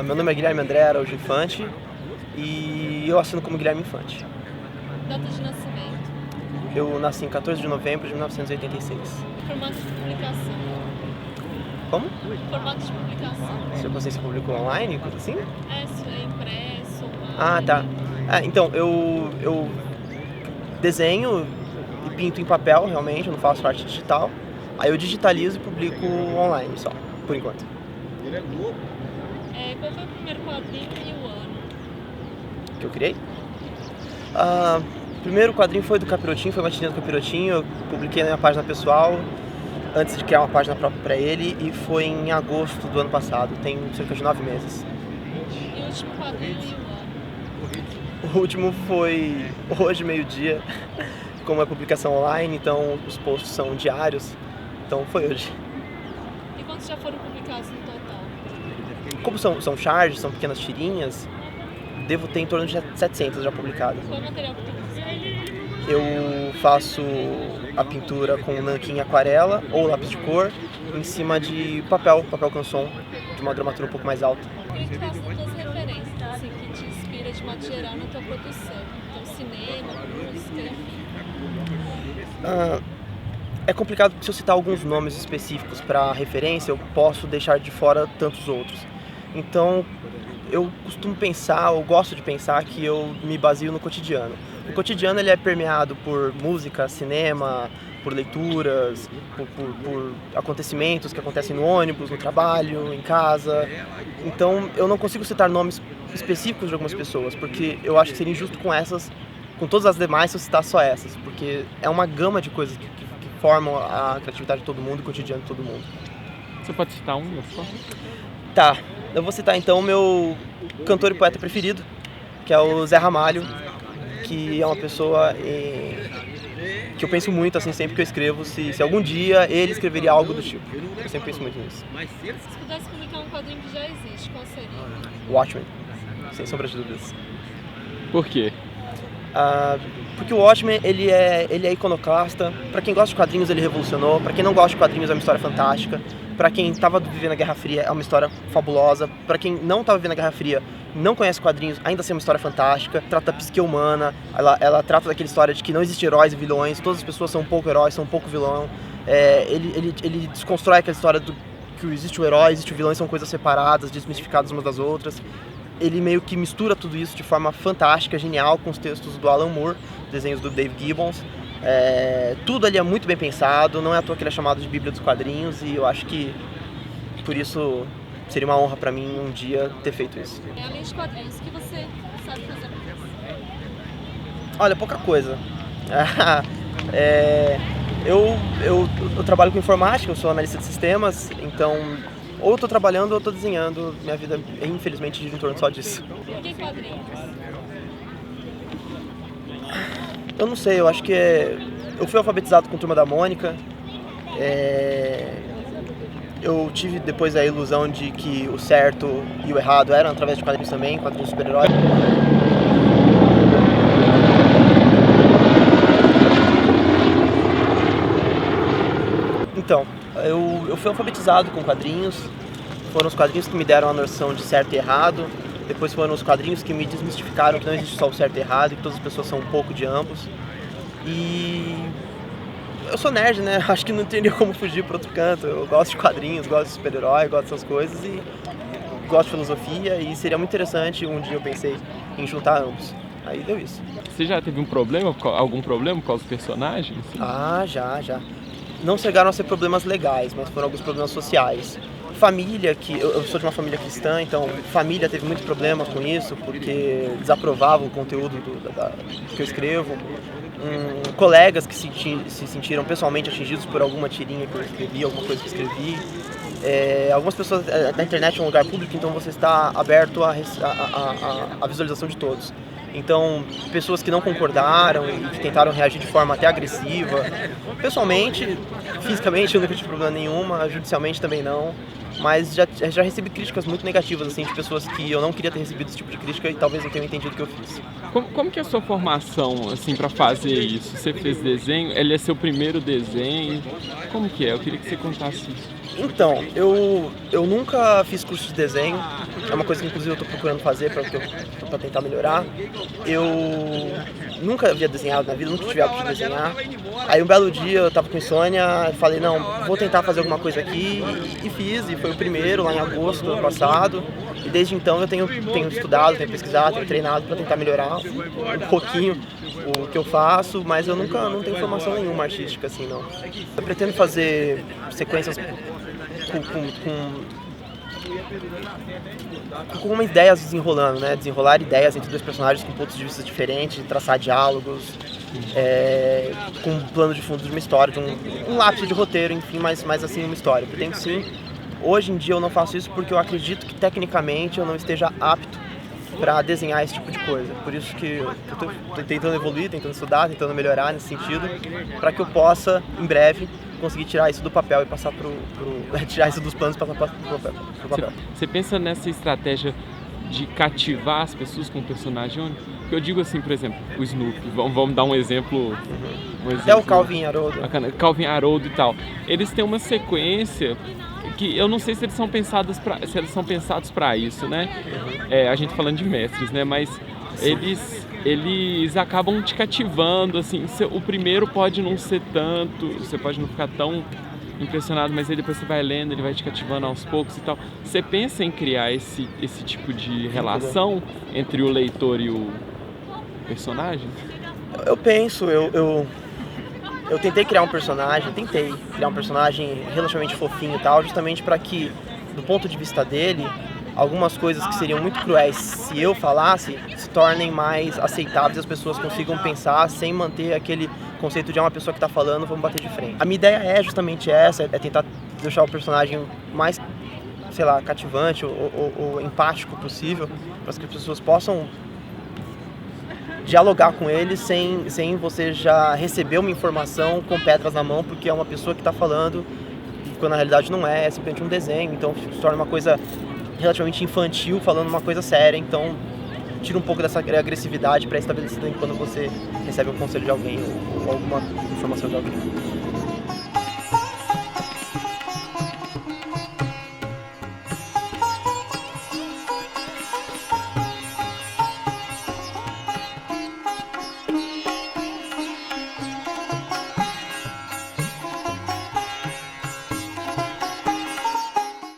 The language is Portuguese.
Meu nome é Guilherme André Araújo Infante e eu assino como Guilherme Infante. Data de nascimento. Eu nasci em 14 de novembro de 1986. Formato de publicação. Como? Formato de publicação. Se você se publicou online, coisa assim? Se é impresso, Ah, tá. Então, eu desenho e pinto em papel, realmente, eu não faço arte digital. Aí eu digitalizo e publico online só, por enquanto. Qual foi o primeiro quadrinho e o ano? Que eu criei? O primeiro quadrinho foi do Capirotinho, foi uma tirinha do Capirotinho. Eu publiquei na minha página pessoal, antes de criar uma página própria para ele, e foi em agosto do ano passado, tem cerca de 9 meses. E o último quadrinho e o ano? O último foi hoje, meio-dia, como é publicação online, então os posts são diários, então foi hoje. E quantos já foram publicados no total? Como são charges, são pequenas tirinhas, devo ter em torno de 700 já publicadas. Qual é o material que tu usa? Eu faço a pintura com nanquim e aquarela ou lápis de cor em cima de papel canson, de uma dramaturgia um pouco mais alta. Eu queria que tu falasse das tuas referências, assim, que te inspira de modo geral na tua produção. Então, cinema, música, enfim. É complicado, se eu citar alguns nomes específicos para referência, eu posso deixar de fora tantos outros. Então, eu costumo pensar, ou gosto de pensar, que eu me baseio no cotidiano. O cotidiano ele é permeado por música, cinema, por leituras, por acontecimentos que acontecem no ônibus, no trabalho, em casa. Então, eu não consigo citar nomes específicos de algumas pessoas, porque eu acho que seria injusto com todas as demais, se eu citar só essas, porque é uma gama de coisas que formam a criatividade de todo mundo e o cotidiano de todo mundo. Você pode citar um só? Tá, eu vou citar então o meu cantor e poeta preferido, que é o Zé Ramalho, que é uma pessoa que eu penso muito, assim, sempre que eu escrevo, se algum dia ele escreveria algo do tipo. Eu sempre penso muito nisso. Se pudesse publicar um quadrinho que já existe, qual seria? Watchmen, sem sombra de dúvidas. Por quê? Porque o Watchmen, ele é iconoclasta. Pra quem gosta de quadrinhos, ele revolucionou. Pra quem não gosta de quadrinhos, é uma história fantástica. Pra quem estava vivendo a Guerra Fria, é uma história fabulosa. Pra quem não estava vivendo a Guerra Fria, não conhece quadrinhos, ainda assim é uma história fantástica. Trata da psique humana, ela trata daquela história de que não existe heróis e vilões, todas as pessoas são um pouco heróis, são um pouco vilão. Ele desconstrói aquela história que existe o herói, existe o vilão, e são coisas separadas, desmistificadas umas das outras. Ele meio que mistura tudo isso de forma fantástica, genial, com os textos do Alan Moore, desenhos do Dave Gibbons. Tudo ali é muito bem pensado, não é à toa que ele é chamado de Bíblia dos Quadrinhos, e eu acho que por isso seria uma honra pra mim um dia ter feito isso. Além de quadrinhos, o que você sabe fazer mais? Olha, pouca coisa. Eu trabalho com informática, eu sou analista de sistemas, então ou eu tô trabalhando ou eu tô desenhando. Minha vida, infelizmente, gira em torno só disso. Por que quadrinhos? Eu não sei, eu acho que eu fui alfabetizado com a Turma da Mônica. Eu tive depois a ilusão de que o certo e o errado eram através de quadrinhos também, quadrinhos de super-herói. Então, eu fui alfabetizado com quadrinhos. Foram os quadrinhos que me deram a noção de certo e errado. Depois foram os quadrinhos que me desmistificaram que não existe só o certo e errado, e que todas as pessoas são um pouco de ambos. E eu sou nerd, né? Acho que não teria como fugir para outro canto. Eu gosto de quadrinhos, gosto de super-herói, gosto dessas coisas e gosto de filosofia, e seria muito interessante. Um dia eu pensei em juntar ambos. Aí deu isso. Você já teve algum problema com os personagens? Já. Não chegaram a ser problemas legais, mas foram alguns problemas sociais. Família, que eu sou de uma família cristã, então família teve muito problema com isso, porque desaprovava o conteúdo que eu escrevo. Colegas que se sentiram pessoalmente atingidos por alguma tirinha que eu escrevi, alguma coisa que eu escrevi. Algumas pessoas, na internet é um lugar público, então você está aberto à visualização de todos. Então, pessoas que não concordaram e que tentaram reagir de forma até agressiva. Pessoalmente, fisicamente eu nunca tive problema nenhuma, judicialmente também não. Mas já recebi críticas muito negativas, assim, de pessoas que eu não queria ter recebido esse tipo de crítica e talvez não tenham entendido o que eu fiz. Como que é a sua formação, assim, para fazer isso? Você fez desenho? Ele é seu primeiro desenho? Como que é? Eu queria que você contasse isso. Então, eu nunca fiz curso de desenho, é uma coisa que inclusive eu estou procurando fazer para tentar melhorar. Eu nunca havia desenhado na vida, nunca tive hábito de desenhar. Aí um belo dia eu estava com insônia, falei, não, vou tentar fazer alguma coisa aqui e fiz, e foi o primeiro lá em agosto do ano passado. E desde então eu tenho estudado, tenho pesquisado, tenho treinado para tentar melhorar um pouquinho o que eu faço, mas eu não tenho formação nenhuma artística assim, não. Eu pretendo fazer sequências com uma ideias desenrolando, né? Desenrolar ideias entre dois personagens com pontos de vista diferentes, traçar diálogos, com um plano de fundo de uma história, de um lapso de roteiro, enfim, mas assim uma história. Eu pretendo sim. Hoje em dia eu não faço isso porque eu acredito que tecnicamente eu não esteja apto para desenhar esse tipo de coisa. Por isso que eu estou tentando evoluir, tentando estudar, tentando melhorar nesse sentido, para que eu possa, em breve, conseguir tirar isso do papel e passar tirar isso dos planos e passar pro papel. Você pensa nessa estratégia de cativar as pessoas com o personagem único? Porque eu digo assim, por exemplo, o Snoopy, vamos dar um exemplo. Até o Calvin e Haroldo. Calvin e Haroldo e tal. Eles têm uma sequência que eu não sei se eles são pensados para isso, né? A gente falando de mestres, né? Mas eles acabam te cativando, assim. O primeiro pode não ser tanto, você pode não ficar tão impressionado, mas aí depois você vai lendo, ele vai te cativando aos poucos e tal. Você pensa em criar esse tipo de relação entre o leitor e o personagem? Eu penso, eu tentei criar um personagem relativamente fofinho e tal, justamente para que, do ponto de vista dele, algumas coisas que seriam muito cruéis se eu falasse, se tornem mais aceitáveis e as pessoas consigam pensar sem manter aquele conceito de uma pessoa que está falando, vamos bater de frente. A minha ideia é justamente essa, é tentar deixar o personagem mais, sei lá, cativante ou empático possível, para que as pessoas possam dialogar com ele sem você já receber uma informação com pedras na mão, porque é uma pessoa que está falando, quando na realidade não é simplesmente um desenho, então se torna uma coisa relativamente infantil, falando uma coisa séria, então tira um pouco dessa agressividade pré-estabelecida quando você recebe um conselho de alguém ou alguma informação de alguém.